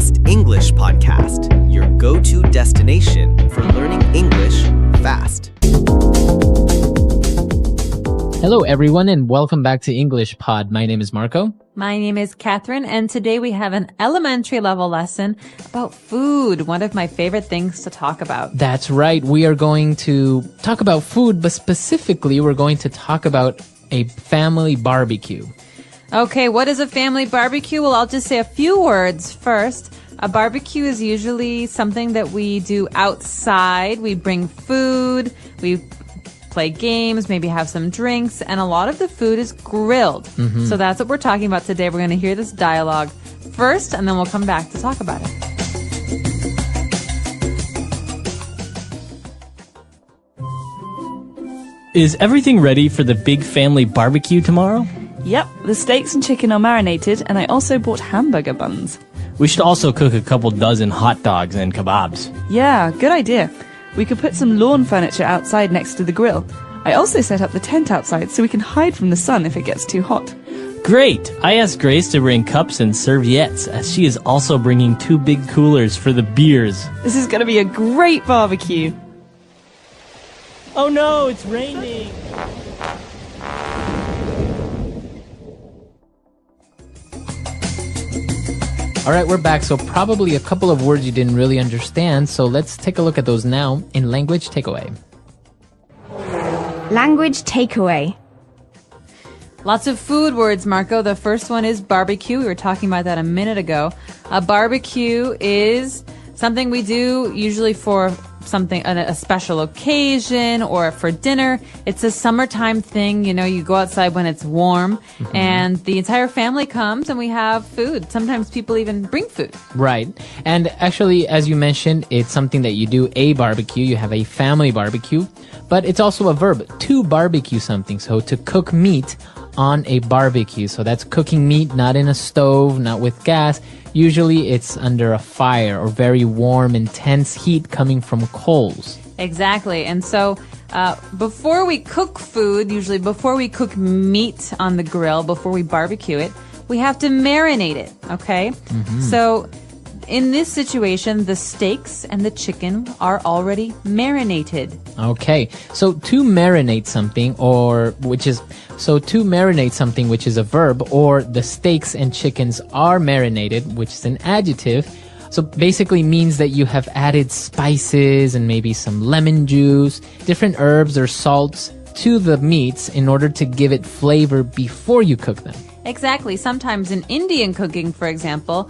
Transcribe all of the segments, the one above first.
Fast English Podcast, your go-to destination for learning English fast. Hello, everyone, and welcome back to English Pod. My name is Marco. My name is Catherine, and today we have an elementary level lesson about food, one of my favorite things to talk about. That's right. We are going to talk about food, but specifically, we're going to talk about a family barbecue. Okay, what is a family barbecue? Well, I'll just say a few words first. A barbecue is usually something that we do outside. We bring food, we play games, maybe have some drinks, and a lot of the food is grilled. So that's what we're talking about today. We're going to hear this dialogue first, and then we'll come back to talk about it. Is everything ready for the big family barbecue tomorrow? Yep, the steaks and chicken are marinated, and I also bought hamburger buns. We should also cook a couple dozen hot dogs and kebabs. Yeah, good idea. We could put some lawn furniture outside next to the grill. I also set up the tent outside so we can hide from the sun if it gets too hot. Great! I asked Grace to bring cups and serviettes, as she is also bringing 2 big coolers for the beers. This is going to be a great barbecue. Oh no, it's raining! All right, we're back. So probably a couple of words you didn't really understand. So let's take a look at those now in Language Takeaway. Language takeaway. Lots of food words, Marco. The first one is barbecue. We were talking about that a minute ago. A barbecue is something we do usually for a special occasion or for dinner. It's a summertime thing. You know, you go outside when it's warm and the entire family comes and we have food. Sometimes people even bring food. Right. And actually, as you mentioned, it's something that you do a barbecue. You have a family barbecue, but it's also a verb to barbecue something. So to cook meat on a barbecue. So that's cooking meat, not in a stove, not with gas. Usually it's under a fire or very warm, intense heat coming from coals. Exactly. And so before we cook food, usually before we cook meat on the grill, before we barbecue it, we have to marinate it, okay? So in this situation, the steaks and the chicken are already marinated. Okay. So to marinate something which is a verb, or the steaks and chickens are marinated, which is an adjective. So basically means that you have added spices and maybe some lemon juice, different herbs or salts to the meats in order to give it flavor before you cook them. Exactly. Sometimes in Indian cooking, for example,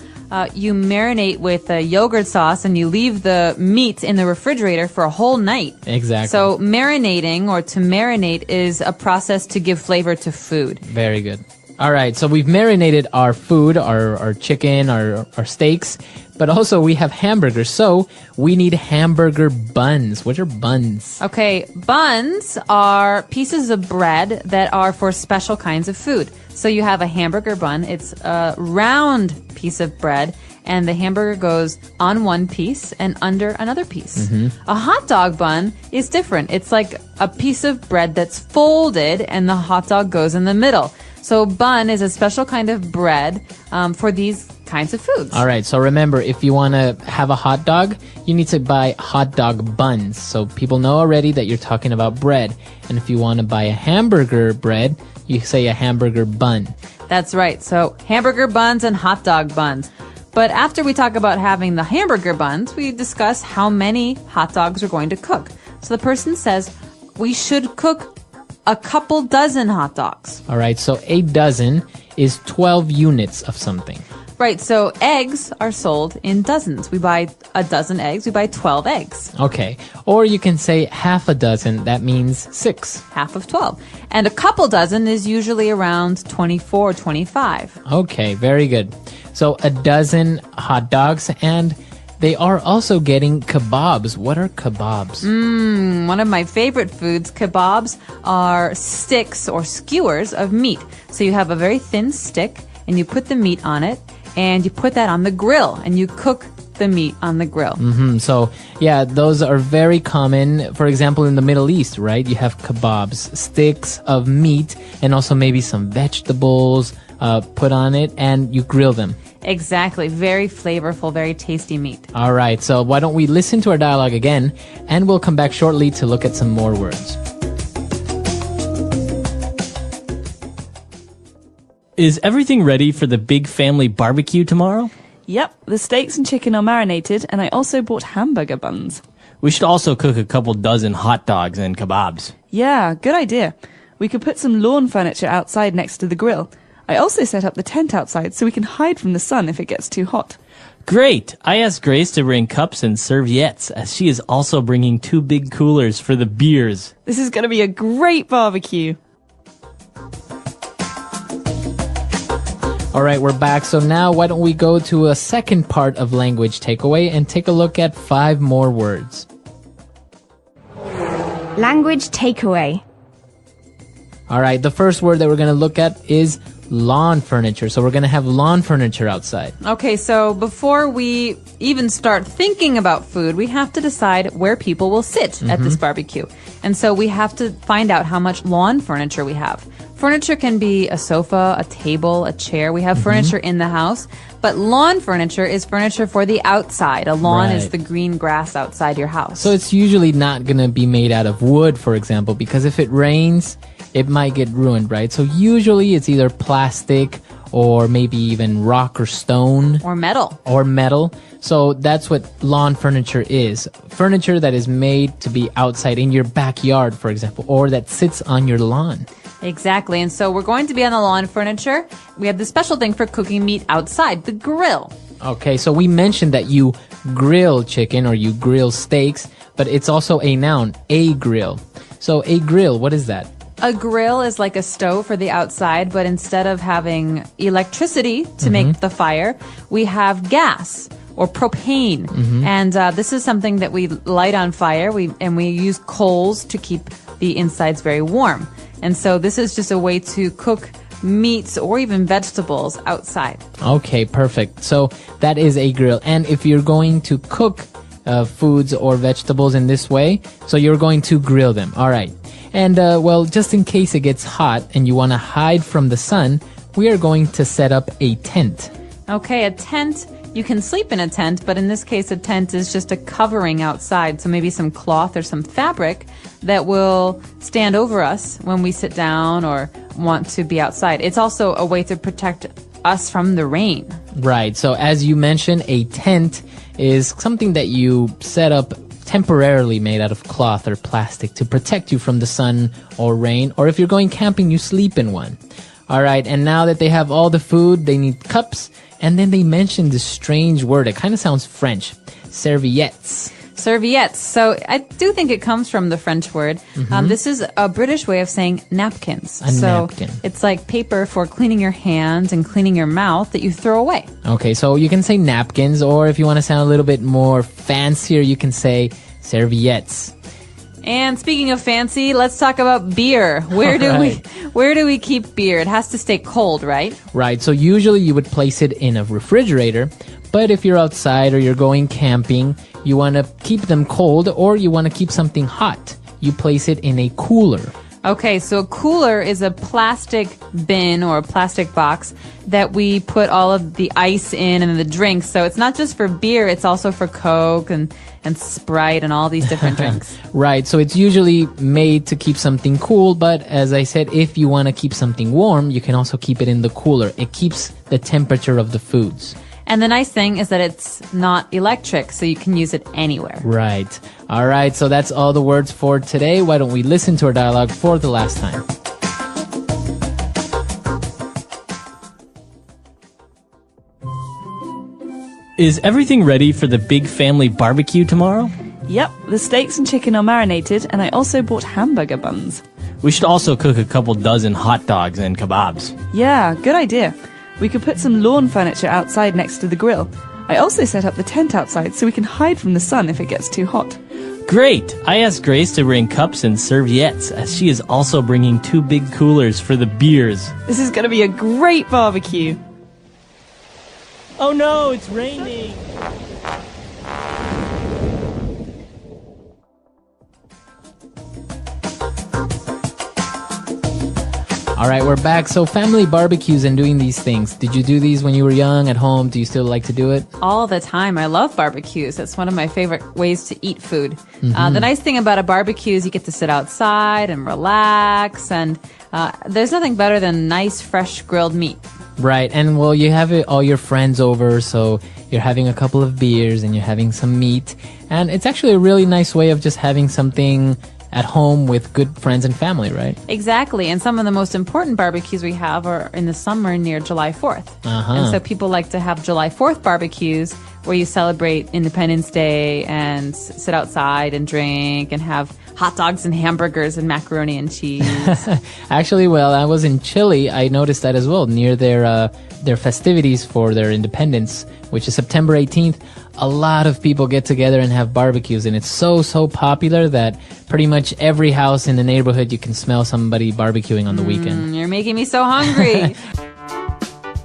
you marinate with a yogurt sauce and you leave the meat in the refrigerator for a whole night. Exactly. So marinating or to marinate is a process to give flavor to food. Very good. All right. So we've marinated our food, our chicken, our steaks, but also we have hamburgers. So we need hamburger buns. What are buns? Okay. Buns are pieces of bread that are for special kinds of food. So you have a hamburger bun. It's a round piece of bread, and the hamburger goes on one piece and under another piece. A hot dog bun is different. It's like a piece of bread that's folded, and the hot dog goes in the middle. So bun is a special kind of bread for these kinds of foods. All right. So remember, if you want to have a hot dog, you need to buy hot dog buns. So people know already that you're talking about bread. And if you want to buy a hamburger bread, you say a hamburger bun. That's right. So hamburger buns and hot dog buns. But after we talk about having the hamburger buns, we discuss how many hot dogs we're going to cook. So the person says we should cook a couple dozen hot dogs. All right. So a dozen is 12 units of something. Right. So eggs are sold in dozens. We buy a dozen eggs. We buy 12 eggs. Okay. Or you can say half a dozen. That means 6. Half of 12. And a couple dozen is usually around 24, 25. Okay. Very good. So a dozen hot dogs, and they are also getting kebabs. What are kebabs? One of my favorite foods, kebabs, are sticks or skewers of meat. So you have a very thin stick and you put the meat on it and you put that on the grill and you cook the meat on the grill. So, yeah, those are very common. For example, in the Middle East, right? You have kebabs, sticks of meat, and also maybe some vegetables put on it, and you grill them. Exactly. Very flavorful, very tasty meat. All right, so why don't we listen to our dialogue again, and we'll come back shortly to look at some more words. Is everything ready for the big family barbecue tomorrow? Yep, the steaks and chicken are marinated, and I also bought hamburger buns. We should also cook a couple dozen hot dogs and kebabs. Yeah, good idea. We could put some lawn furniture outside next to the grill. I also set up the tent outside so we can hide from the sun if it gets too hot. Great! I asked Grace to bring cups and serviettes, as she is also bringing 2 big coolers for the beers. This is going to be a great barbecue. All right, we're back. So now why don't we go to a second part of language takeaway and take a look at 5 more words. Language takeaway. All right, the first word that we're going to look at is lawn furniture. So we're going to have lawn furniture outside. Okay, so before we even start thinking about food, we have to decide where people will sit at this barbecue. And so we have to find out how much lawn furniture we have. Furniture can be a sofa, a table, a chair. We have furniture in the house, but lawn furniture is furniture for the outside. A lawn is Right. the green grass outside your house. So it's usually not going to be made out of wood, for example, because if it rains, it might get ruined, right? So usually it's either plastic or maybe even rock or stone. or metal. Or metal. So that's what lawn furniture is. Furniture that is made to be outside in your backyard, for example, or that sits on your lawn. Exactly. And so we're going to be on the lawn furniture. We have the special thing for cooking meat outside, the grill. Okay, so we mentioned that you grill chicken or you grill steaks, but it's also a noun, a grill. So a grill, what is that? A grill is like a stove for the outside, but instead of having electricity to make the fire, we have gas or propane. And this is something that we light on fire. We use coals to keep the insides very warm. And so this is just a way to cook meats or even vegetables outside. Okay, perfect. So that is a grill. And if you're going to cook foods or vegetables in this way, so you're going to grill them. All right. And well, just in case it gets hot and you want to hide from the sun, we are going to set up a tent. Okay, a tent. You can sleep in a tent, but in this case, a tent is just a covering outside. So maybe some cloth or some fabric that will stand over us when we sit down or want to be outside. It's also a way to protect us from the rain. Right. So as you mentioned, a tent is something that you set up temporarily made out of cloth or plastic to protect you from the sun or rain. Or if you're going camping, you sleep in one. All right. And now that they have all the food, they need cups. And then they mentioned this strange word. It kind of sounds French. Serviettes. Serviettes. So I do think it comes from the French word. This is a British way of saying napkins. A so napkin. It's like paper for cleaning your hands and cleaning your mouth that you throw away. Okay, so you can say napkins, or if you want to sound a little bit more fancier, you can say serviettes. And speaking of fancy, let's talk about beer. Where do we keep beer? It has to stay cold, right? Right, so usually you would place it in a refrigerator, but if you're outside or you're going camping, you want to keep them cold or you want to keep something hot. You place it in a cooler. Okay, so a cooler is a plastic bin or a plastic box that we put all of the ice in and the drinks. So it's not just for beer, it's also for Coke and Sprite and all these different drinks. Right, so it's usually made to keep something cool, but as I said, if you want to keep something warm, you can also keep it in the cooler. It keeps the temperature of the foods. And the nice thing is that it's not electric, so you can use it anywhere. Right. All right, so that's all the words for today. Why don't we listen to our dialogue for the last time? Is everything ready for the big family barbecue tomorrow? Yep, the steaks and chicken are marinated, and I also bought hamburger buns. We should also cook a couple dozen hot dogs and kebabs. Yeah, good idea. We could put some lawn furniture outside next to the grill. I also set up the tent outside so we can hide from the sun if it gets too hot. Great! I asked Grace to bring cups and serviettes, as she is also bringing 2 big coolers for the beers. This is going to be a great barbecue. Oh no, it's raining! All right, we're back. So family barbecues and doing these things. Did you do these when you were young at home? Do you still like to do it? All the time. I love barbecues. It's one of my favorite ways to eat food. The nice thing about a barbecue is you get to sit outside and relax, and there's nothing better than nice, fresh grilled meat. Right, and well, you have all your friends over, so you're having a couple of beers and you're having some meat, and it's actually a really nice way of just having something at home with good friends and family, right? Exactly. And some of the most important barbecues we have are in the summer near July 4th. And so people like to have July 4th barbecues where you celebrate Independence Day and sit outside and drink and have hot dogs and hamburgers and macaroni and cheese. Actually, well, I was in Chile. I noticed that as well. Near their festivities for their independence, which is September 18th, a lot of people get together and have barbecues, and it's so popular that pretty much every house in the neighborhood you can smell somebody barbecuing on the weekend. You're making me so hungry.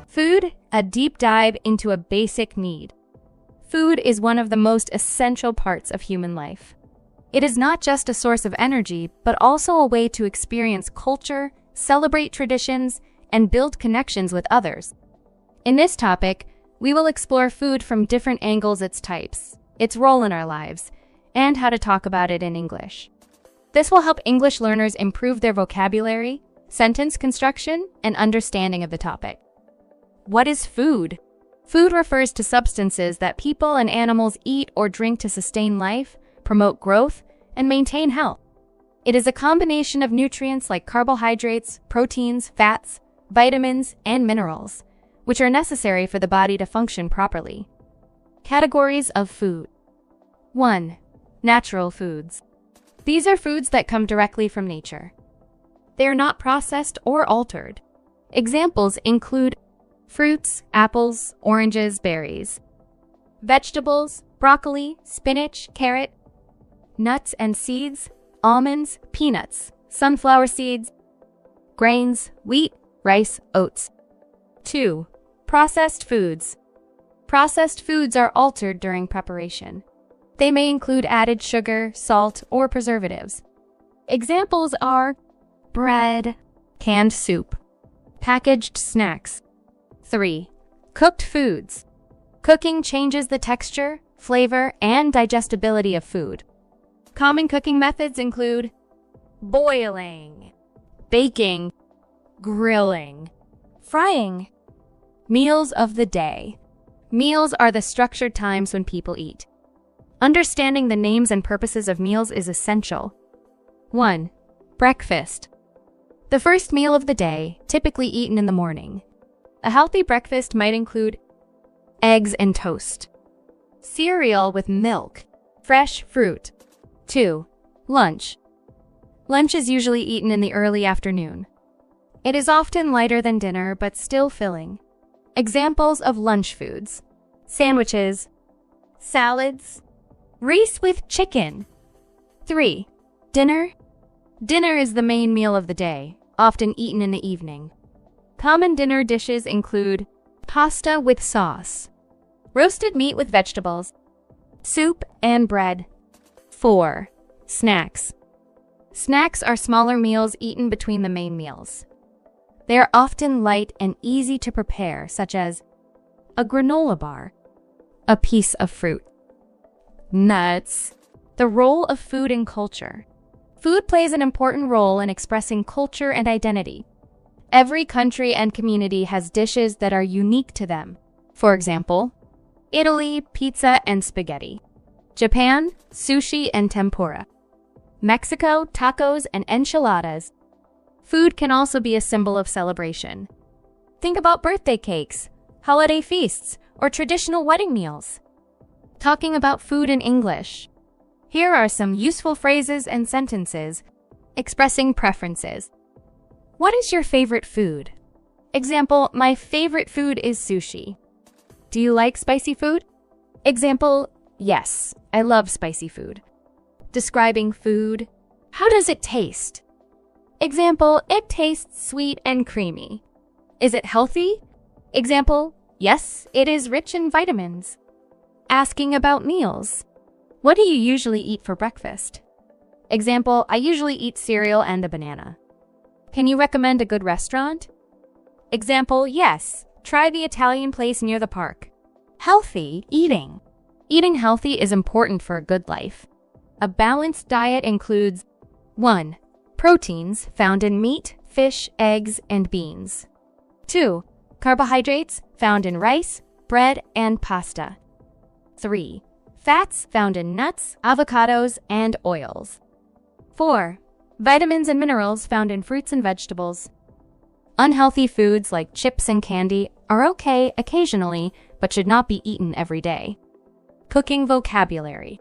Food, a deep dive into a basic need. Food is one of the most essential parts of human life. It is not just a source of energy, but also a way to experience culture, celebrate traditions, and build connections with others. In this topic, we will explore food from different angles, its types, its role in our lives, and how to talk about it in English. This will help English learners improve their vocabulary, sentence construction, and understanding of the topic. What is food? Food refers to substances that people and animals eat or drink to sustain life, promote growth, and maintain health. It is a combination of nutrients like carbohydrates, proteins, fats, vitamins, and minerals, which are necessary for the body to function properly. Categories of food. 1. Natural foods. These are foods that come directly from nature. They are not processed or altered. Examples include fruits, apples, oranges, berries. Vegetables, broccoli, spinach, carrot. Nuts and seeds, almonds, peanuts, sunflower seeds. Grains, wheat, rice, oats. 2. Processed foods. Processed foods are altered during preparation. They may include added sugar, salt, or preservatives. Examples are bread, canned soup, packaged snacks. 3. Cooked foods. Cooking changes the texture, flavor, and digestibility of food. Common cooking methods include boiling, baking, grilling, frying. Meals of the day. Meals are the structured times when people eat. Understanding the names and purposes of meals is essential. 1. Breakfast. The first meal of the day, typically eaten in the morning. A healthy breakfast might include eggs and toast, cereal with milk, fresh fruit. 2. Lunch. Lunch is usually eaten in the early afternoon. It is often lighter than dinner, but still filling. Examples of lunch foods: sandwiches, salads, rice with chicken. 3. Dinner. Dinner is the main meal of the day, often eaten in the evening. Common dinner dishes include pasta with sauce, roasted meat with vegetables, soup and bread. 4. Snacks. Snacks are smaller meals eaten between the main meals. They are often light and easy to prepare, such as a granola bar, a piece of fruit. Nuts. The role of food in culture. Food plays an important role in expressing culture and identity. Every country and community has dishes that are unique to them. For example, Italy, pizza and spaghetti. Japan, sushi and tempura. Mexico, tacos and enchiladas. Food can also be a symbol of celebration. Think about birthday cakes, holiday feasts, or traditional wedding meals. Talking about food in English. Here are some useful phrases and sentences expressing preferences. What is your favorite food? Example, my favorite food is sushi. Do you like spicy food? Example, yes, I love spicy food. Describing food. How does it taste? Example, it tastes sweet and creamy. Is it healthy? Example, yes, it is rich in vitamins. Asking about meals. What do you usually eat for breakfast? Example, I usually eat cereal and a banana. Can you recommend a good restaurant? Example, yes. Try the Italian place near the park. Healthy eating. Eating healthy is important for a good life. A balanced diet includes 1. Proteins found in meat, fish, eggs, and beans. 2. Carbohydrates found in rice, bread, and pasta. 3. Fats found in nuts, avocados, and oils. 4. Vitamins and minerals found in fruits and vegetables. Unhealthy foods like chips and candy are okay occasionally, but should not be eaten every day. Cooking vocabulary.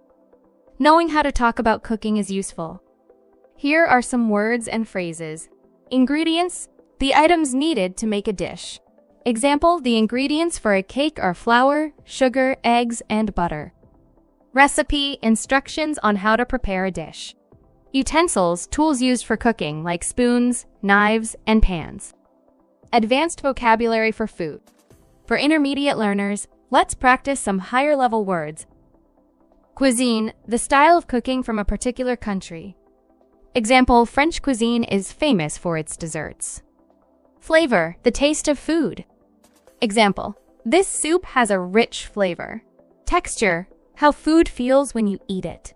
Knowing how to talk about cooking is useful. Here are some words and phrases. Ingredients, the items needed to make a dish. Example, the ingredients for a cake are flour, sugar, eggs, and butter. Recipe, instructions on how to prepare a dish. Utensils, tools used for cooking like spoons, knives, and pans. Advanced vocabulary for food. For intermediate learners, let's practice some higher-level words. Cuisine, the style of cooking from a particular country. Example, French cuisine is famous for its desserts. Flavor, the taste of food. Example, this soup has a rich flavor. Texture, how food feels when you eat it.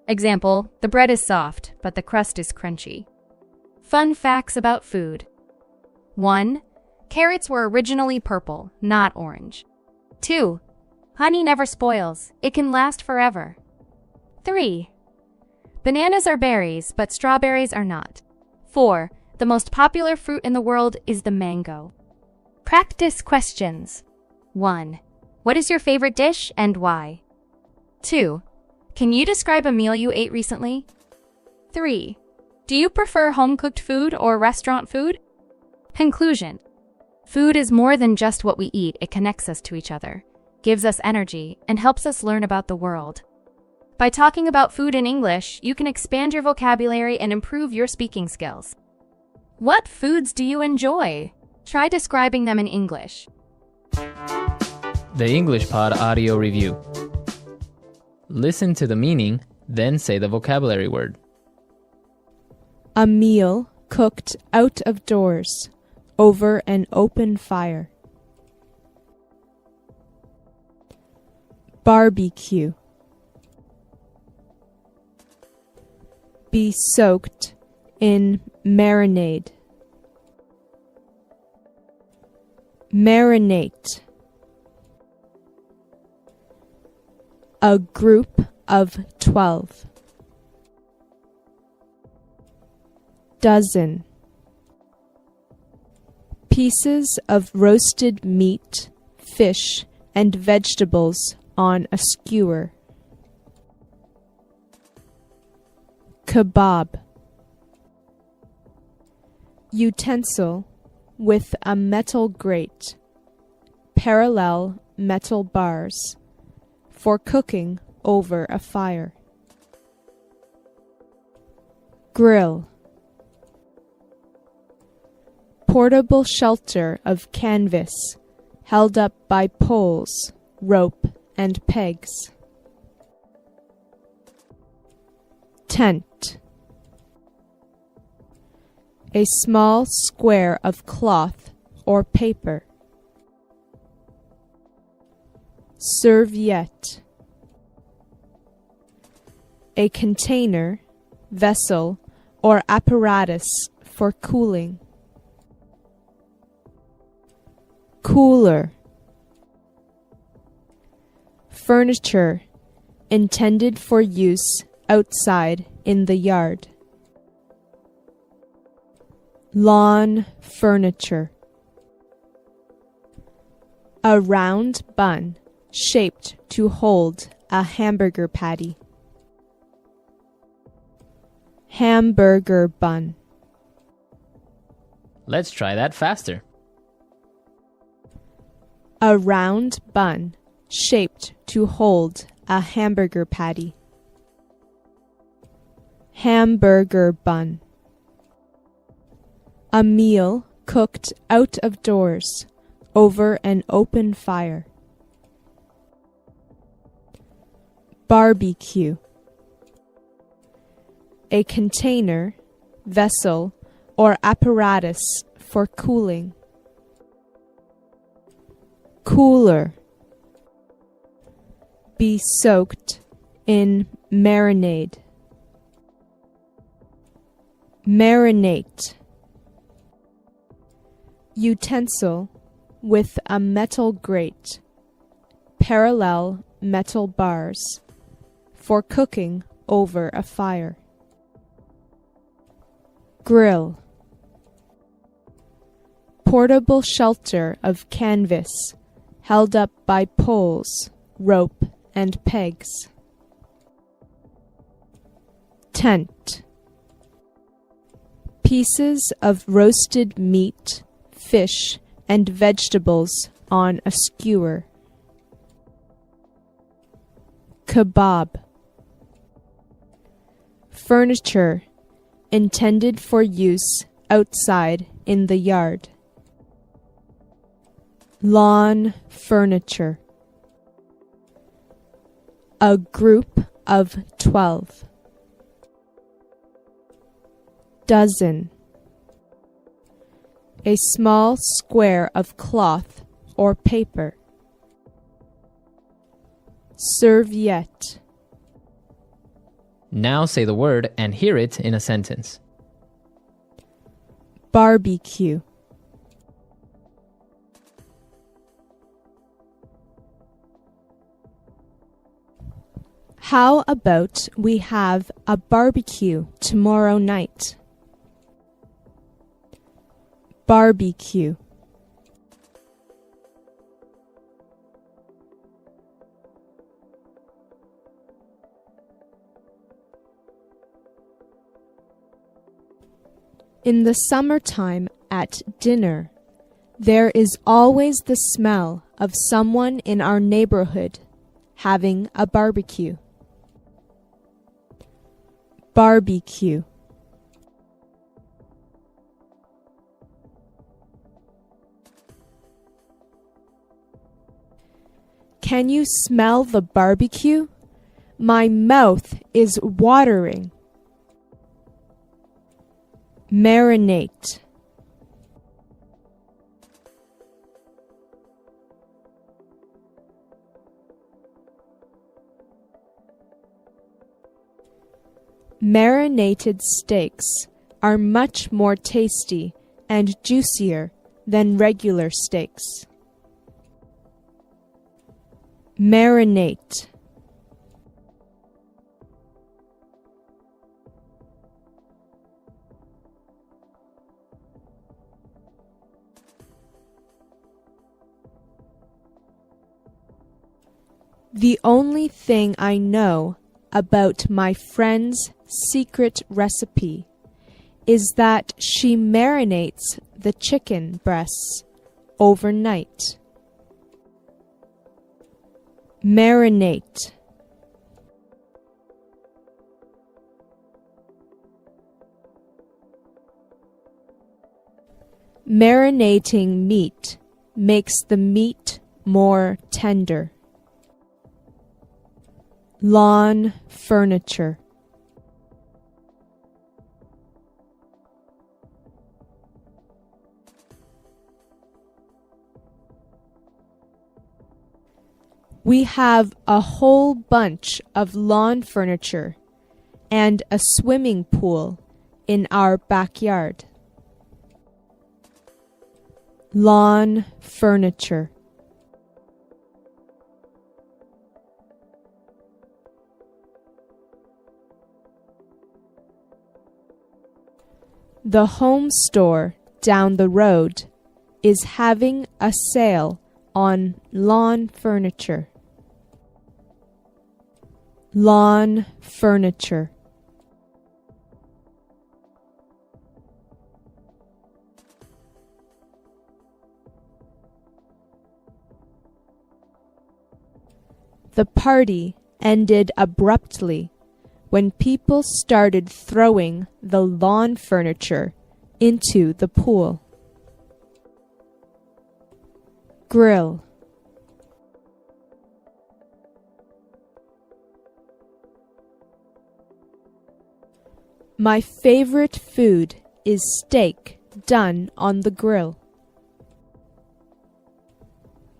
Example, the bread is soft, but the crust is crunchy. Fun facts about food. 1. Carrots were originally purple, not orange. 2. Honey never spoils. It can last forever. 3. Bananas are berries, but strawberries are not. 4. The most popular fruit in the world is the mango. Practice questions. 1. What is your favorite dish and why? 2. Can you describe a meal you ate recently? 3. Do you prefer home-cooked food or restaurant food? Conclusion. Food is more than just what we eat. It connects us to each other, gives us energy, and helps us learn about the world. By talking about food in English, you can expand your vocabulary and improve your speaking skills. What foods do you enjoy? Try describing them in English. The English Pod Audio Review. Listen to the meaning, then say the vocabulary word. A meal cooked out of doors, over an open fire. Barbecue. Be soaked in marinade. Marinate. A group of 12. Dozen. Pieces of roasted meat, fish, and vegetables on a skewer. Kebab. Utensil with a metal grate, parallel metal bars, for cooking over a fire. Grill. Portable shelter of canvas, held up by poles, rope, and pegs. Tent. A small square of cloth or paper. Serviette. A container, vessel, or apparatus for cooling. Cooler. Furniture intended for use outside in the yard. Lawn furniture. A round bun shaped to hold a hamburger patty. Hamburger bun. Let's try that faster. A round bun shaped to hold a hamburger patty. Hamburger bun. A meal cooked out of doors, over an open fire. Barbecue. A container, vessel, or apparatus for cooling. Cooler. Be soaked in marinade. Marinate. Utensil with a metal grate. Parallel metal bars for cooking over a fire. Grill. Portable shelter of canvas held up by poles, rope, and pegs. Tent. Pieces of roasted meat, fish, and vegetables on a skewer. Kebab. Furniture intended for use outside in the yard. Lawn furniture. A group of 12. Dozen. A small square of cloth or paper. Serviette. Now say the word and hear it in a sentence. Barbecue. How about we have a barbecue tomorrow night? Barbecue. In the summertime at dinner, there is always the smell of someone in our neighborhood having a barbecue. Barbecue. Can you smell the barbecue? My mouth is watering. Marinate. Marinated steaks are much more tasty and juicier than regular steaks. Marinate. The only thing I know about my friend's secret recipe is that she marinates the chicken breasts overnight. Marinate. Marinating meat makes the meat more tender. Lawn furniture. We have a whole bunch of lawn furniture and a swimming pool in our backyard. Lawn furniture. The home store down the road is having a sale on lawn furniture. Lawn furniture. The party ended abruptly when people started throwing the lawn furniture into the pool. Grill. My favorite food is steak done on the grill?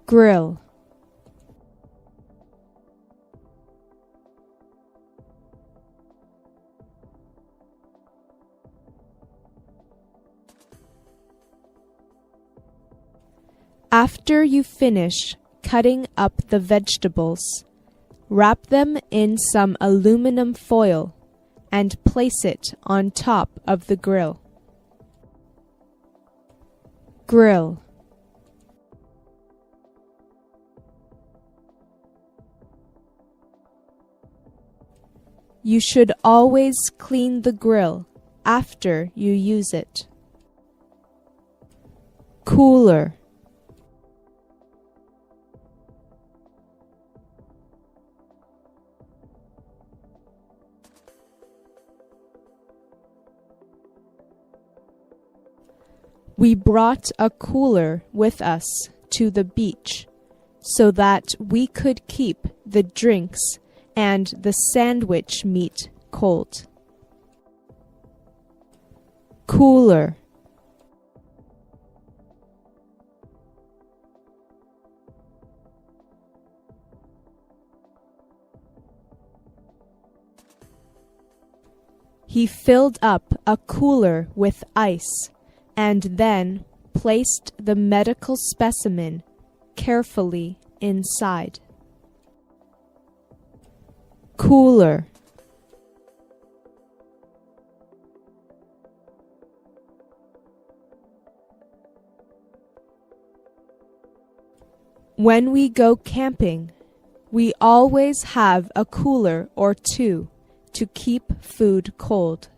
Grill. After you finish cutting up the vegetables, wrap them in some aluminum foil and place it on top of the grill. Grill. You should always clean the grill after you use it. Cooler. We brought a cooler with us to the beach so that we could keep the drinks and the sandwich meat cold. Cooler. He filled up a cooler with ice and then placed the medical specimen carefully inside. Cooler. When we go camping, we always have a cooler or two to keep food cold.